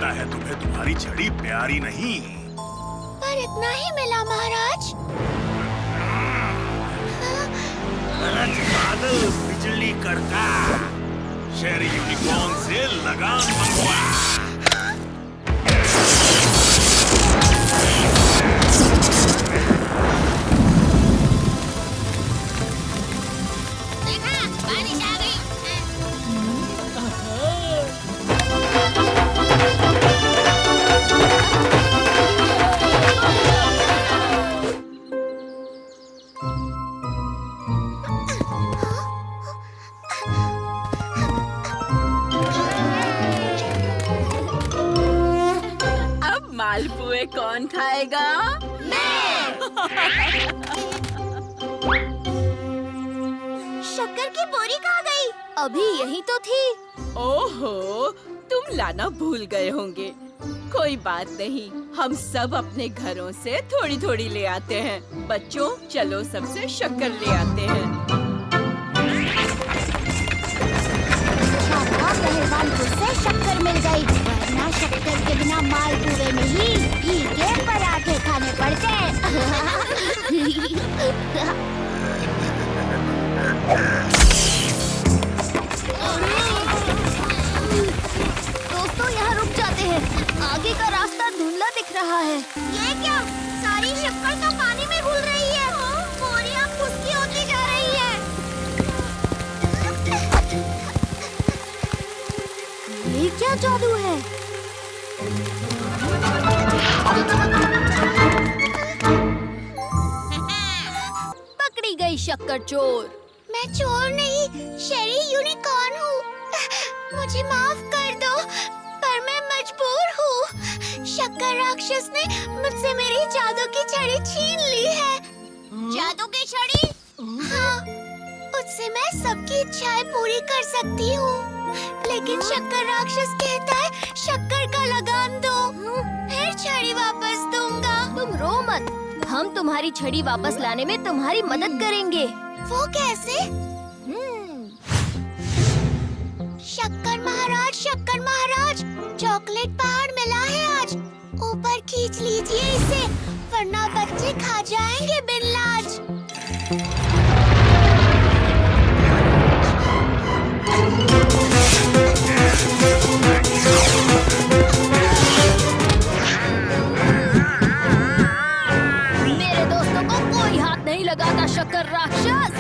लगता है तुम्हें तुम्हारी छड़ी प्यारी नहीं। पर इतना ही मिला महाराज। गरज बादल बिजली कड़का, शहरी यूनिकॉर्न से लगाम मंगवा। देखा, बारिश आ गई। अब मालपुए कौन खाएगा? शक्कर की बोरी कहाँ गई? अभी यही तो थी। ओहो, तुम लाना भूल गए होंगे। कोई बात नहीं, हम सब अपने घरों से थोड़ी थोड़ी ले आते हैं। बच्चों, चलो सबसे शक्कर ले आते हैं। मेहरबानपुर से शक्कर मिल गई, वरना शक्कर के बिना मालपुए में ही घी के पराठे खाने पड़ते। दोस्तों, यहाँ रुक जाते हैं। आगे का रास्ता धुंधला दिख रहा है। ये क्या? सारी शक्कर तो पानी में घुल रही है। बोरियां फुसकी होती जा रही है। ये क्या जादू है? पकड़ी गई शक्कर चोर। मैं चोर नहीं, शेरी यूनिकॉर्न हूँ। मुझे माफ कर दो, पर मैं मजबूर हूँ। शक्कर राक्षस ने मुझसे मेरी जादू की छड़ी छीन ली है। जादू की छड़ी? हाँ, उससे मैं सबकी इच्छाएं पूरी कर सकती हूँ। लेकिन शक्कर राक्षस कहता है शक्कर का लगाम दो, फिर छड़ी वापस दूंगा। तुम रो मत, हम तुम्हारी छड़ी वापस लाने में तुम्हारी मदद करेंगे। वो कैसे? शक्कर महाराज, चॉकलेट पहाड़ मिला है आज। ऊपर खींच लीजिए इसे, वरना बच्चे खा जाएंगे बिन लाज। मेरे दोस्तों को कोई हाथ नहीं लगाता शक्कर राक्षस।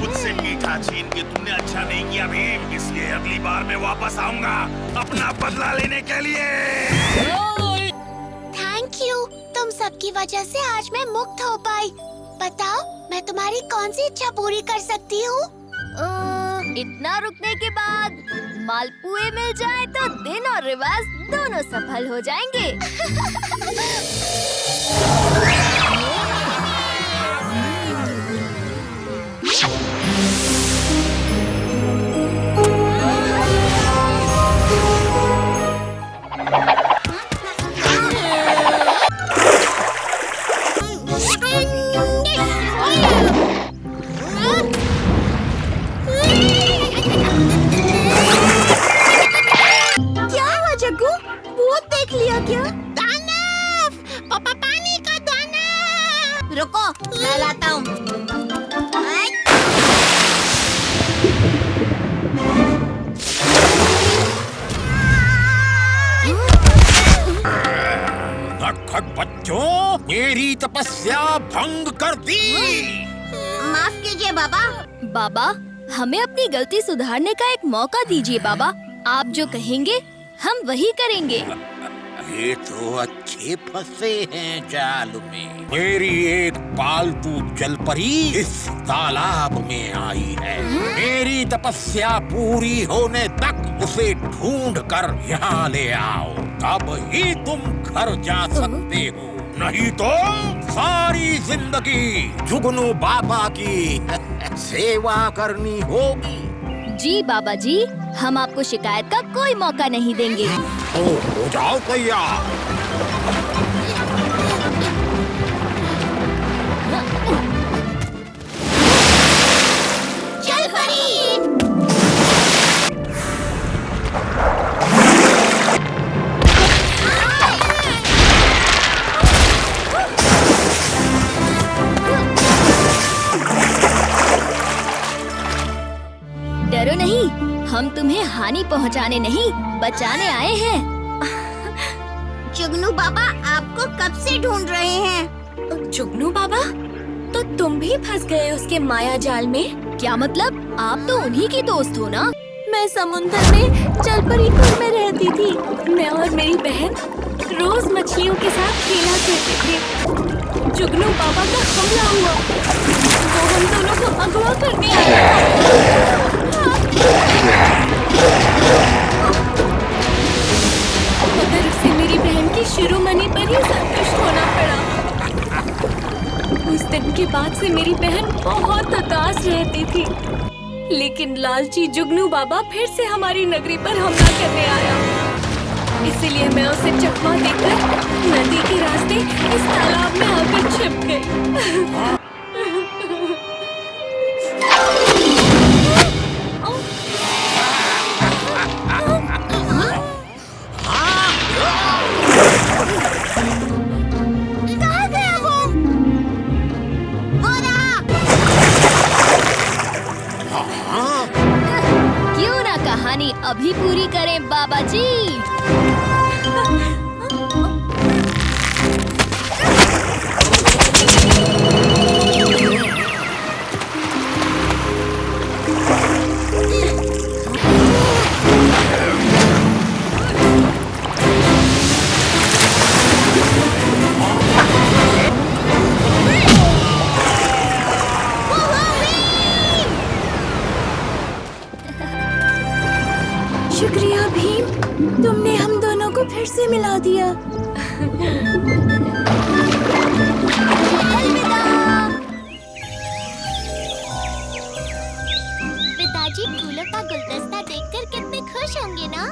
मुझसे मीठा छीन के तुमने अच्छा नहीं किया भीम, इसलिए अगली बार मैं वापस आऊंगा अपना बदला लेने के लिए। थैंक यू, तुम सबकी वजह से आज मैं मुक्त हो पाई। बताओ, मैं तुम्हारी कौन सी इच्छा पूरी कर सकती हूँ? इतना रुकने के बाद मालपुए मिल जाए तो दिन और रिवाज दोनों सफल हो जाएंगे। क्या हुआ जग्गू? भूत देख लिया क्या? दानव! पापा, पानी का दानव! रुको, मैं लाता हूँ। नटखट बच्चों, मेरी तपस्या भंग कर दी। माफ कीजिए बाबा। बाबा, हमें अपनी गलती सुधारने का एक मौका दीजिए बाबा। आप जो कहेंगे हम वही करेंगे। ये तो अच्छे फंसे हैं जाल में। मेरी एक पालतू जलपरी इस तालाब में आई है। मेरी तपस्या पूरी होने तक उसे ढूंढ कर यहाँ ले आओ, तब ही तुम घर जा सकते हो। नहीं तो सारी जिंदगी जुगनू बाबा की सेवा करनी होगी। जी बाबा जी, हम आपको शिकायत का कोई मौका नहीं देंगे। तो हो जाओ तैयार। चल परी। डरो नहीं, हम तुम्हें हानि पहुंचाने नहीं, बचाने आए हैं। जुगनू बाबा आपको कब से ढूंढ रहे हैं। जुगनू बाबा, तो तुम भी फंस गए उसके माया जाल में? क्या मतलब? आप तो उन्हीं की दोस्त हो ना? मैं समुंदर में जलपरीपुर में रहती थी। मैं और मेरी बहन रोज मछलियों के साथ खेला करते थे। जुगनू बाबा का हमला हुआ, वो हम दोनों को अगवा करने आया। मगर उसे मेरी बहन की शिरोमणि पर ही संतुष्ट होना पड़ा। उस दिन के बाद से मेरी बहन बहुत उदास रहती थी। लेकिन लालची जुगनू बाबा फिर से हमारी नगरी पर हमला करने आया। इसीलिए मैं उसे चकमा देकर नदी के रास्ते इस तालाब में आकर छिप गई। कहाँ गया वो रहा। क्यों ना कहानी अभी पूरी करें बाबा जी। शुक्रिया भीम, तुमने हम दोनों को फिर से मिला दिया। अलविदा। पिताजी फूलों का गुलदस्ता देखकर कितने खुश होंगे ना?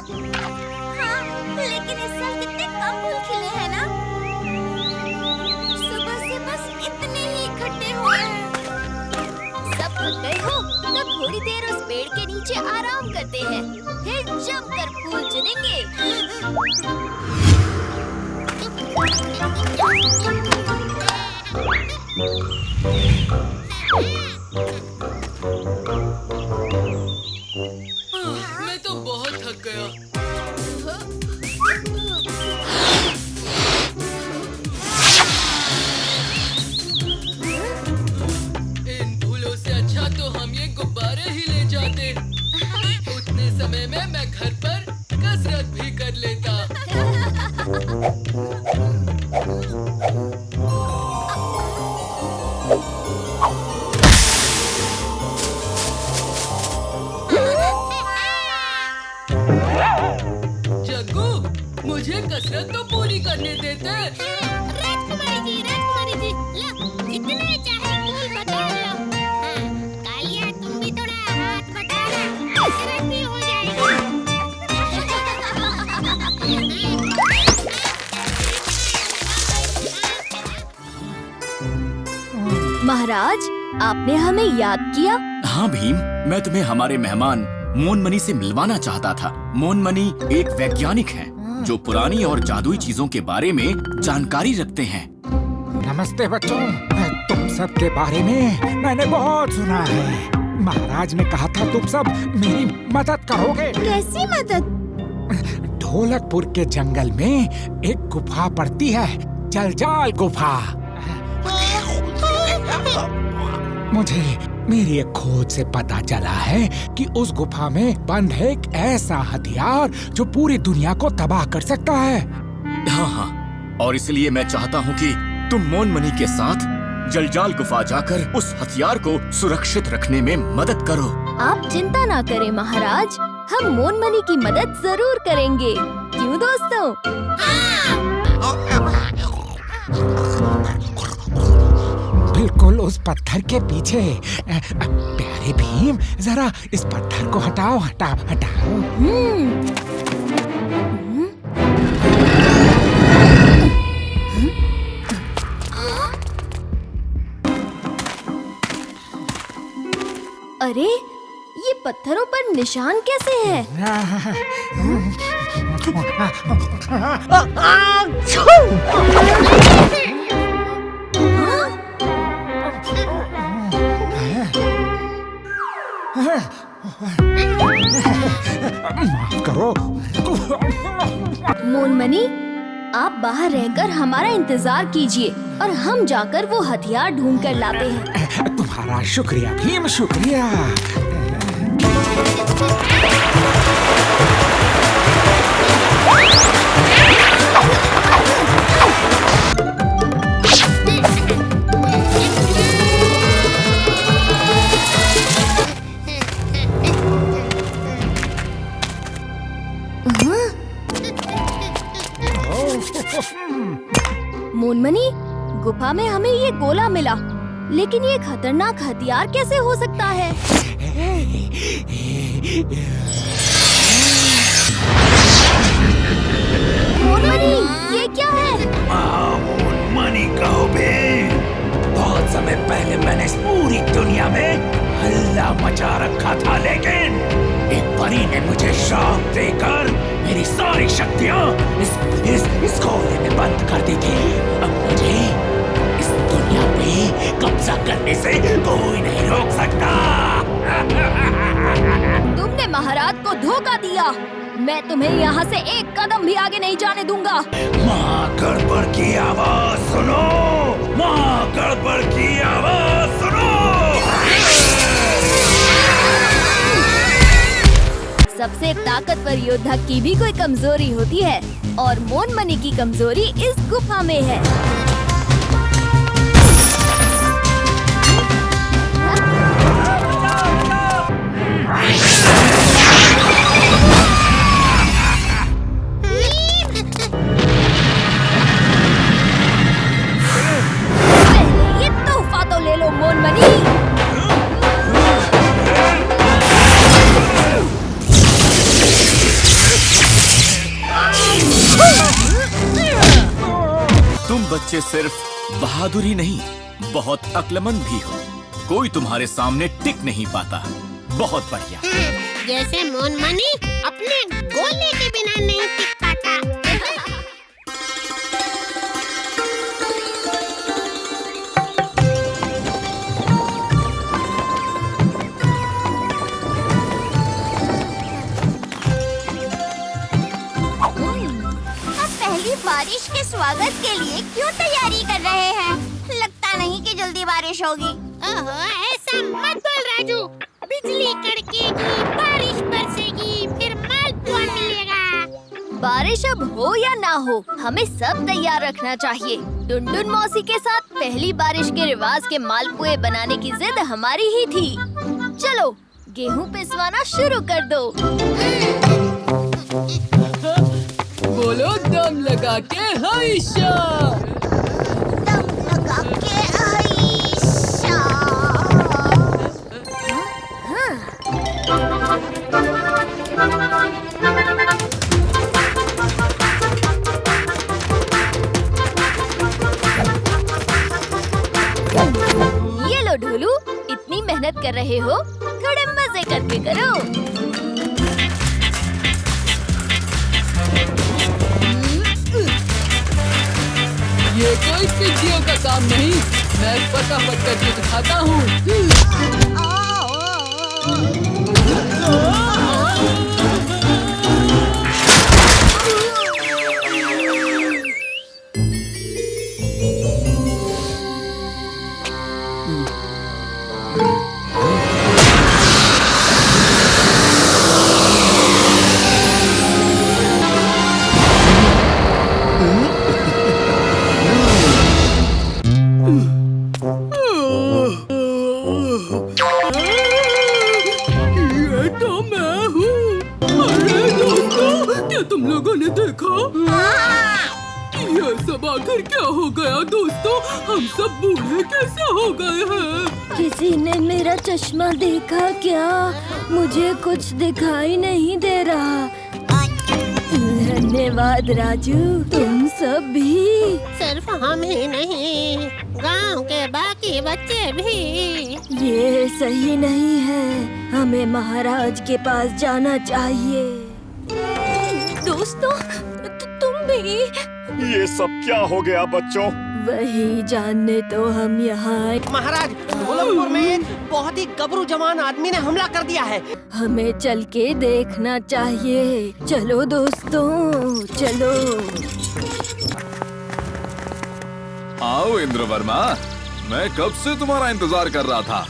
हाँ, लेकिन इस साल कितने कम फूल खिले हैं ना। सुबह से बस इतने ही इकट्ठे हुए हैं। सब थक गए हो तो थोड़ी देर उस पेड़ के नीचे आराम करते हैं, फिर जमकर फूल चुनेंगे। मैं तो बहुत थक गया। इन फूलों से अच्छा तो हम ये गुब्बारे ही ले जाते। उतने समय में मैं घर पर कसरत भी कर लेता। जग्गू, मुझे कसरत तो पूरी करने देते। राजकुमारी जी, लो, जितने चाहे फूल बता लो। हाँ, कालिया तुम भी थोड़ा हाथ बटाना, कसरत भी हो जाएगी। महाराज, आपने हमें याद किया? हाँ भीम, मैं तुम्हें हमारे मेहमान मोनमनी से मिलवाना चाहता था। मोनमनी एक वैज्ञानिक हैं जो पुरानी और जादुई चीजों के बारे में जानकारी रखते हैं। नमस्ते बच्चों, तुम सब के बारे में मैंने बहुत सुना है। महाराज ने कहा था तुम सब मेरी मदद करोगे। कैसी मदद? ढोलकपुर के जंगल में एक गुफा पड़ती है, जलजाल गुफा। मुझे मेरी एक खोज से पता चला है कि उस गुफा में बंद है एक ऐसा हथियार जो पूरी दुनिया को तबाह कर सकता है। हाँ हाँ, और इसलिए मैं चाहता हूँ कि तुम मोनमनी के साथ जलजाल गुफा जाकर उस हथियार को सुरक्षित रखने में मदद करो। आप चिंता ना करें महाराज, हम मोनमनी की मदद जरूर करेंगे। क्यों दोस्तों? बिल्कुल उस पत्थर के पीछे। प्यारे भीम, जरा इस पत्थर को हटाओ, हटाओ, हटाओ। अरे, ये पत्थरों पर निशान कैसे है? माफ करो। मोनमनी, आप बाहर रहकर हमारा इंतजार कीजिए और हम जाकर वो हथियार ढूंढ कर लाते हैं। तुम्हारा शुक्रिया भीम, शुक्रिया। मोनमनी, गुफा में हमें ये गोला मिला, लेकिन ये खतरनाक हथियार कैसे हो सकता है? मोनमनी, ये क्या है? मोनमनी कहो बे। बहुत समय पहले मैंने इस पूरी दुनिया में हल्ला मचा रखा था, लेकिन एक परी ने मुझे श्राप देकर मेरी सारी शक्तियाँ इस गोले में बंद कर दी थी। अब मुझे इस दुनिया पे कब्जा करने से कोई नहीं रोक सकता। तुमने महाराज को धोखा दिया। मैं तुम्हें यहाँ से एक कदम भी आगे नहीं जाने दूंगा। माँ गड़बड़ की आवाज सुनो, माँ गड़बड़ की आवाज सुनो। सबसे ताकतवर योद्धा की भी कोई कमजोरी होती है, और मोनमनी की कमजोरी इस गुफा में है। पहले ये तोहफा तो ले लो मोनमनी। तुम बच्चे सिर्फ बहादुरी नहीं, बहुत अक्लमंद भी हो। कोई तुम्हारे सामने टिक नहीं पाता। बहुत बढ़िया। जैसे मोनमनी अपने गोले के बिना नहीं टिक पाता। पहली बारिश के स्वागत के लिए क्यों तैयारी कर रहे हैं? लगता नहीं कि जल्दी बारिश होगी। ओहो, ऐसा मत बोल राजू। बिजली कड़केगी, बारिश बरसेगी, फिर मालपुआ मिलेगा। बारिश अब हो या ना हो, हमें सब तैयार रखना चाहिए। टुनटुन मौसी के साथ पहली बारिश के रिवाज के मालपुए बनाने की जिद हमारी ही थी। चलो, गेहूं पिसवाना शुरू कर दो। बोलो दम लगा के हाइशा। दम लगा के आइशा। ये लो ढोलू, इतनी मेहनत कर रहे हो, थोड़े मजे करके करो। ये कोई पिज्जियों का काम नहीं, मैं फटाफट करके दिखाता हूँ। ये सब आखिर क्या हो गया दोस्तों? हम सब बूढ़े कैसे हो गए हैं? किसी ने मेरा चश्मा देखा क्या? मुझे कुछ दिखाई नहीं दे रहा। धन्यवाद राजू, तुम सब भी। सिर्फ हम ही नहीं, गांव के बाकी बच्चे भी। ये सही नहीं है, हमें महाराज के पास जाना चाहिए। दोस्तों, तुम भी? ये सब क्या हो गया बच्चों? वही जानने तो हम यहाँ। महाराज, गोलमपुर में एक बहुत ही गबरू जवान आदमी ने हमला कर दिया है। हमें चल के देखना चाहिए। चलो दोस्तों, चलो। आओ इंद्रवर्मा, मैं कब से तुम्हारा इंतजार कर रहा था।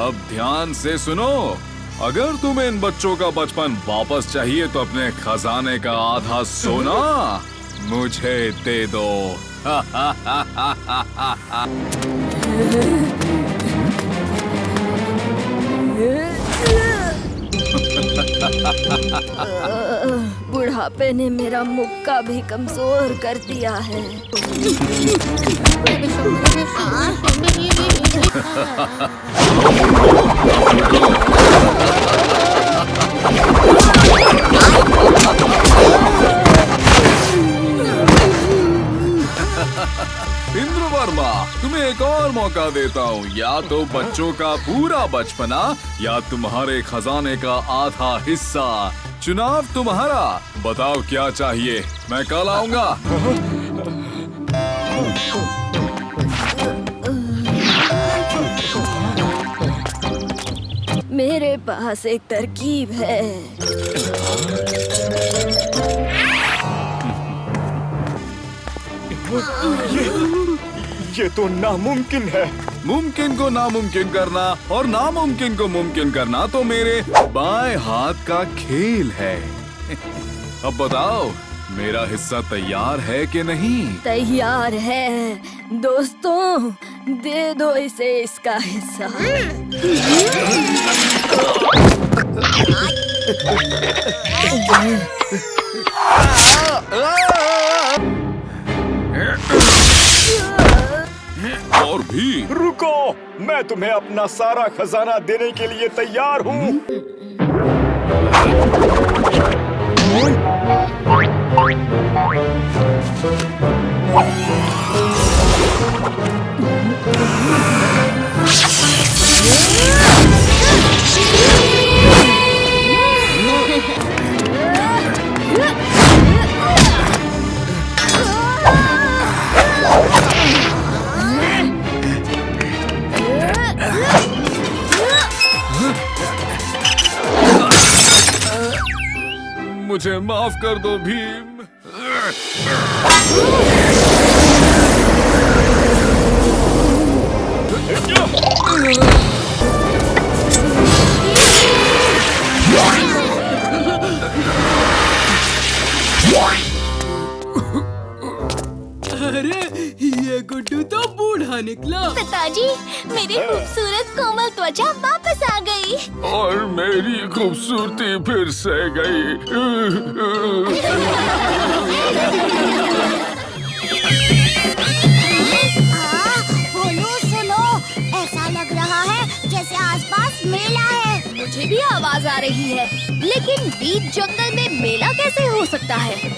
अब ध्यान से सुनो, अगर तुम्हें इन बच्चों का बचपन वापस चाहिए तो अपने खजाने का आधा सोना मुझे दे दो। बुढ़ापे ने मेरा मुक्का भी कमजोर कर दिया है। इंद्रवर्मा, तुम्हें एक और मौका देता हूँ। या तो बच्चों का पूरा बचपना या तुम्हारे खजाने का आधा हिस्सा। चुनाव तुम्हारा। बताओ क्या चाहिए, मैं कल आऊंगा। मेरे पास एक तरकीब है। ये तो नामुमकिन है। मुमकिन को नामुमकिन करना और नामुमकिन को मुमकिन करना तो मेरे बाएं हाथ का खेल है। अब बताओ, मेरा हिस्सा तैयार है कि नहीं? तैयार है। दोस्तों, दे दो इसे इसका हिस्सा। और भी रुको, मैं तुम्हें अपना सारा खजाना देने के लिए तैयार हूँ। मुझे माफ कर दो भीम। अरे ये गुड्डू तो बूढ़ा निकला। पिताजी, मेरी खूबसूरत कोमल त्वचा वापस आ गई। और मेरी खूबसूरती फिर से गई। भोलू सुनो, ऐसा लग रहा है जैसे आसपास मेला है। मुझे भी आवाज आ रही है, लेकिन बीच जंगल में मेला कैसे हो सकता है?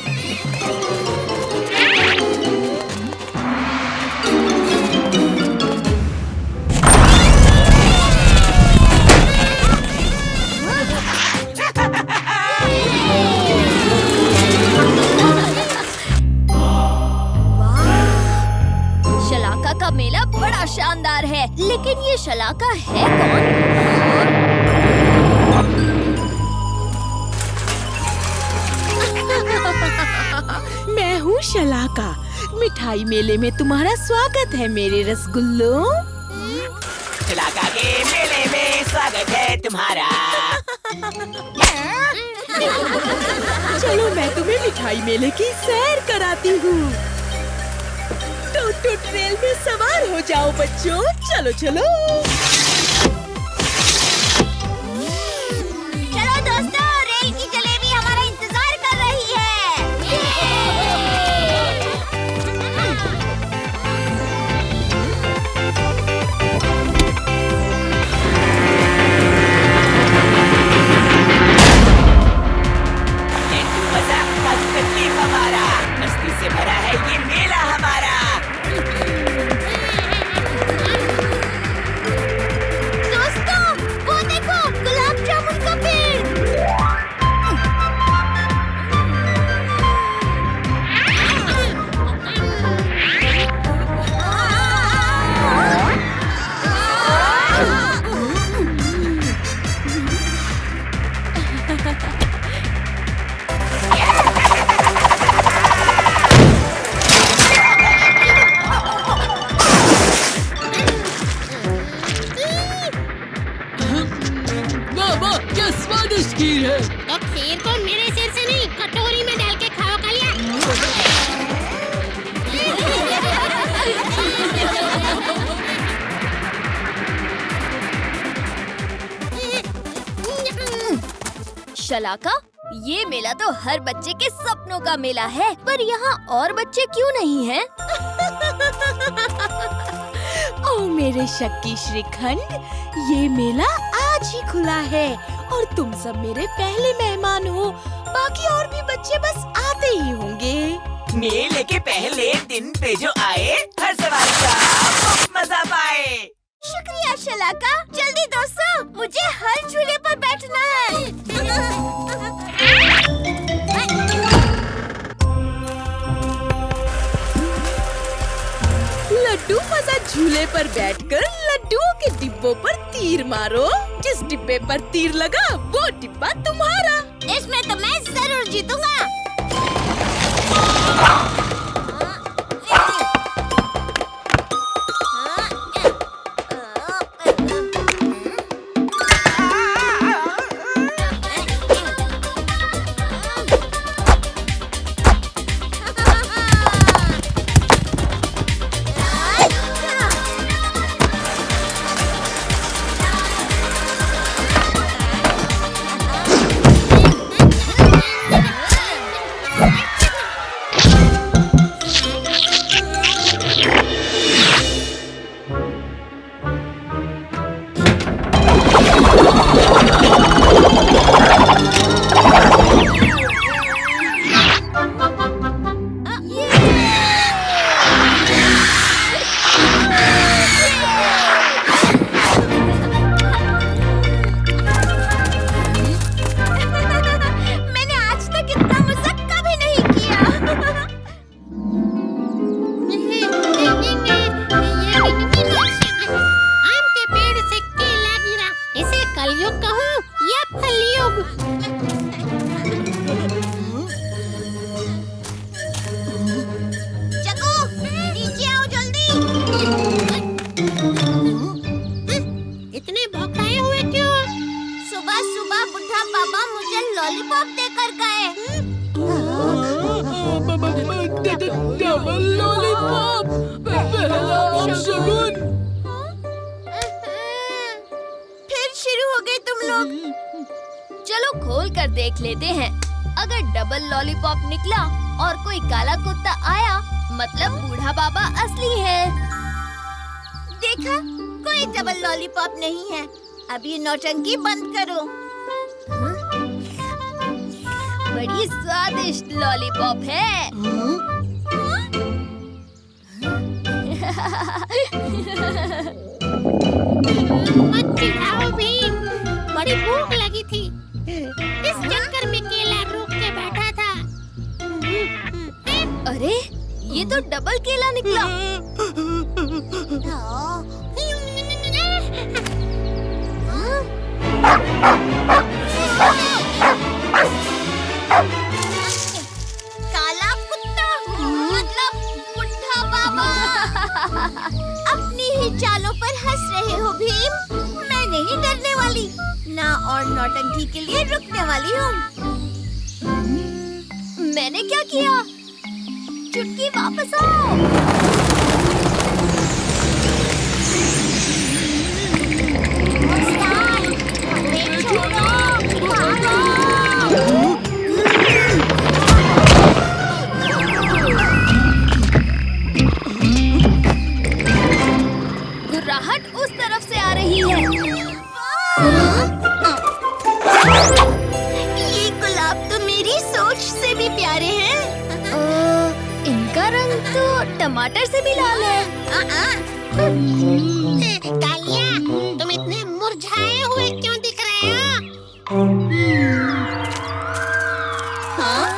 शलाका का मेला बड़ा शानदार है, लेकिन ये शलाका है कौन? मैं हूँ शलाका। मिठाई मेले में तुम्हारा स्वागत है मेरे रसगुल्लों। शलाका के मेले में स्वागत है तुम्हारा। चलो मैं तुम्हें मिठाई मेले की सैर कराती हूँ। टूट टूट रेल में सवार हो जाओ बच्चों, चलो चलो। चलो दोस्तों, रेल की जलेबी हमारा इंतजार कर रही है। खीर है। तो खीर को मेरे सिर से नहीं, कटोरी में डाल के खाओ कालिया। शलाका, ये मेला तो हर बच्चे के सपनों का मेला है, पर यहाँ और बच्चे क्यों नहीं हैं? ओ मेरे शक्की श्रीखंड, ये मेला आज ही खुला है और तुम सब मेरे पहले मेहमान हो। बाकी और भी बच्चे बस आते ही होंगे। मेले के पहले दिन पे जो आए, हर सवारी का बहुत मजा पाए। शुक्रिया शलाका। जल्दी दोस्तों, मुझे हर झूले पर बैठना है। लड्डू मजा झूले पर बैठकर लड्डुओं के डिब्बों पर तीर मारो। जिस डिब्बे पर तीर लगा वो डिब्बा तुम्हारा। इसमें तो मैं जरूर जीतूंगा। चलो खोल कर देख लेते हैं। अगर डबल लॉलीपॉप निकला और कोई काला कुत्ता आया, मतलब बूढ़ा बाबा असली है। देखा, कोई डबल लॉलीपॉप नहीं है। अब ये नौटंकी बंद करो। बड़ी स्वादिष्ट लॉलीपॉप है। मत चिढ़ाओ भीम, बड़ी भूख लगी थी, इस चक्कर में केला रोक के बैठा था। अरे, ये तो डबल केला निकला। काला कुत्ता, मतलब बुढ़ा बाबा। अपनी ही चालों पर हंस रहे हो भीम। मैं नहीं डरने वाली, ना और नौटंकी के लिए रुकने वाली हूँ। मैंने क्या किया? चुटकी वापस आओ। गुर्राहट उस तरफ से आ रही है। ये गुलाब तो मेरी सोच से भी प्यारे हैं। इनका रंग तो टमाटर से भी लाल है। कालिया, तुम इतने मुरझाए हुए क्यों दिख रहे हो?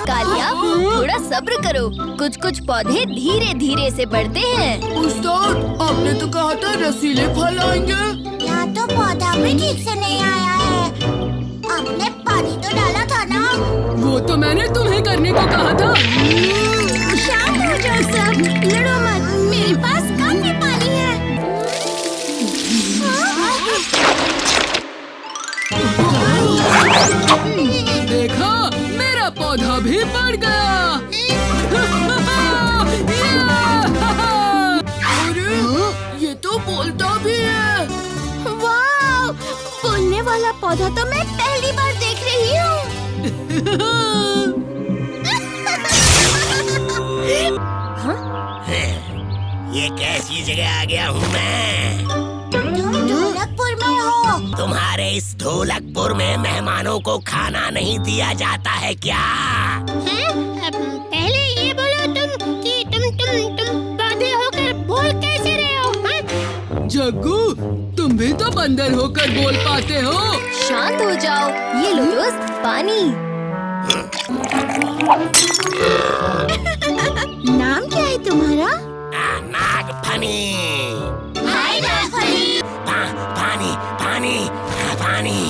कालिया, थोड़ा सब्र करो। कुछ कुछ पौधे धीरे धीरे से बढ़ते हैं। उस्ताद, आपने तो कहा था रसीले फल आएंगे। यहाँ तो पौधा भी ठीक से नहीं आया है। आपने पानी तो डाला था ना? वो तो मैंने तुम्हें करने को कहा था। शांत हो जाओ सब, लड़ो मत। मेरे पास काफी पानी है। पड़ गया। अरे ये तो बोलता भी है। वाह, बोलने वाला पौधा तो मैं पहली बार देख रही हूँ। ये कैसी जगह आ गया हूँ मैं? तुम ढोलकपुर में हो। तुम्हारे इस ढोलकपुर में मेहमानों को खाना नहीं दिया जाता है क्या? पहले ये बोलो तुम कि तुम पौधे होकर बोल कैसे रहे हो? जग्गू, तुम भी तो बंदर होकर बोल पाते हो। शांत हो जाओ। ये लो दोस्त, पानी। नाम क्या है तुम्हारा? नागफनी। हाय नागफनी। पानी पानी पानी।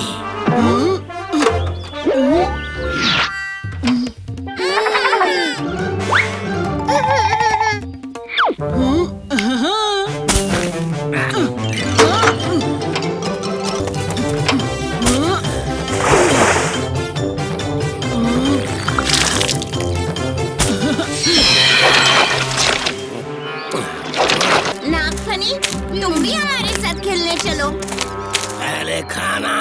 नागफनी, तुम भी हमारे साथ खेलने चलो। पहले खाना।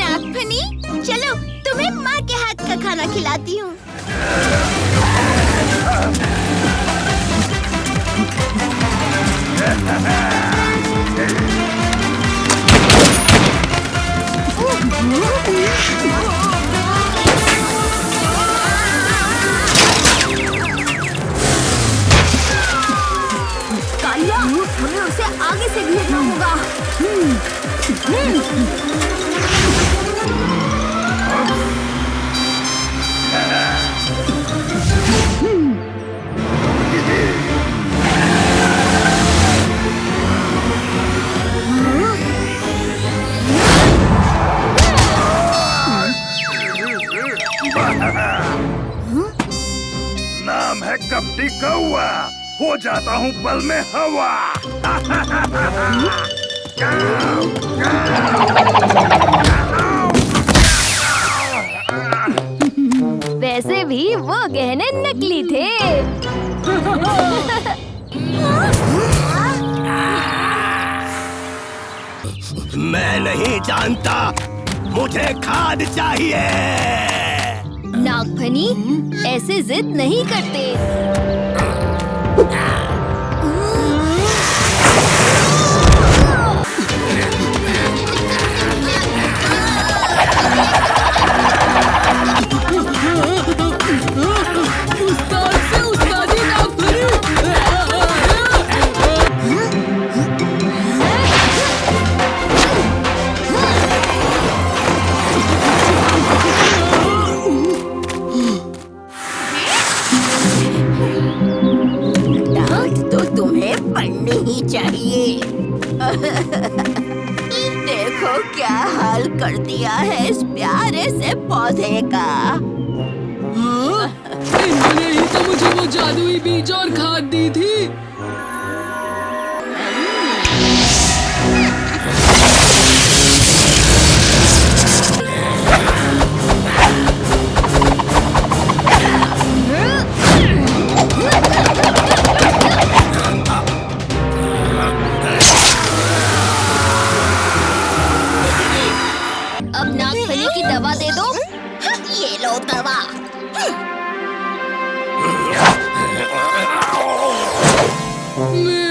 नागफनी, चलो तुम्हें माँ के हाथ का खाना खिलाती हूँ। कालिया, हमें उसे आगे से घेरना होगा। नाम है कपटी कौआ, हो जाता हूँ पल में हवा। वैसे भी वो गहने नकली थे। मैं नहीं जानता, मुझे खाद चाहिए। नागफनी, ऐसे जिद नहीं करते। चाहिए। देखो क्या हाल कर दिया है इस प्यारे से पौधे का। इन्होंने ही तो मुझे वो जादुई बीज और खाद दी थी। अब नागफनी की दवा दे दो। ये लो दवा। मैं